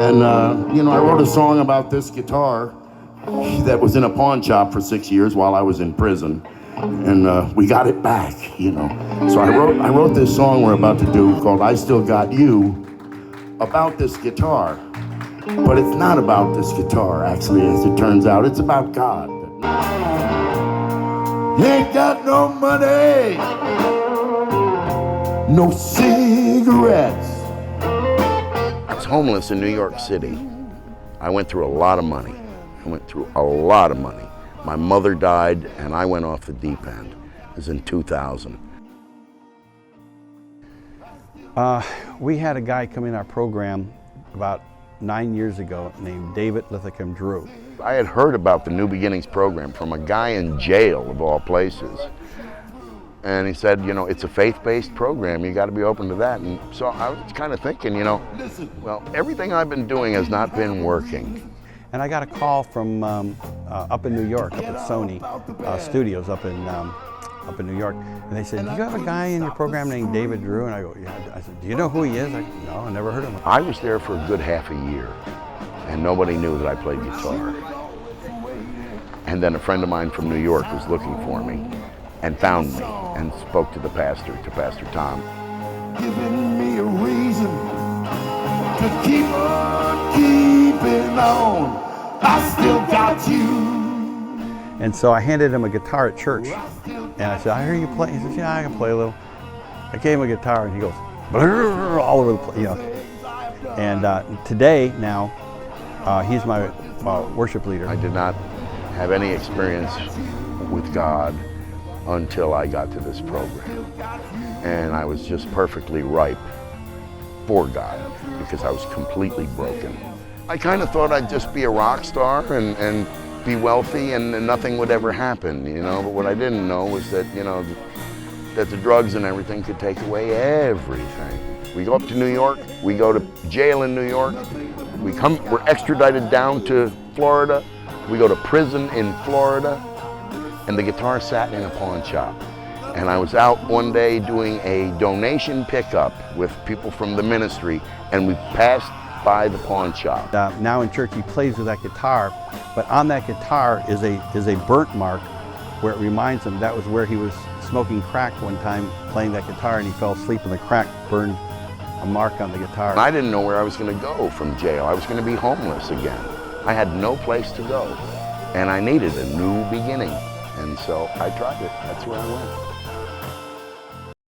And, I wrote a song about this guitar that was in a pawn shop for 6 years while I was in prison. And we got it back, So I wrote this song we're about to do called I Still Got You about this guitar. But it's not about this guitar, actually, as it turns out. It's about God. Ain't got no money, no cigarettes. I was homeless in New York City. I went through a lot of money. My mother died and I went off the deep end. It was in 2000. We had a guy come in our program about 9 years ago named David Lithicum Drew. I had heard about the New Beginnings program from a guy in jail, of all places. And he said, it's a faith-based program, you got to be open to that. And so I was kind of thinking, well, everything I've been doing has not been working. And I got a call from up in New York, up at Sony Studios up in New York. And they said, do you have a guy in your program named David Drew? And I go, yeah. I said, do you know who he is? No, I never heard of him. I was there for a good half a year, and nobody knew that I played guitar. And then a friend of mine from New York was looking for me and found me and spoke to Pastor Tom. Giving me a reason to keep on keeping on. I still got you. And so I handed him a guitar at church. And I said, I hear you play. He says, yeah, I can play a little. I gave him a guitar and he goes, all over the place, And today, now, he's my worship leader. I did not have any experience with God until I got to this program. And I was just perfectly ripe for God because I was completely broken. I kind of thought I'd just be a rock star and be wealthy and nothing would ever happen, But what I didn't know was that, that the drugs and everything could take away everything. We go up to New York, we go to jail in New York, we're extradited down to Florida, we go to prison in Florida, and the guitar sat in a pawn shop. And I was out one day doing a donation pickup with people from the ministry, and we passed by the pawn shop. Now in church he plays with that guitar, but on that guitar is a burnt mark where it reminds him that was where he was smoking crack one time playing that guitar, and he fell asleep and the crack burned a mark on the guitar. And I didn't know where I was going to go from jail. I was going to be homeless again. I had no place to go, and I needed a new beginning. And so I tried it. That's where I went.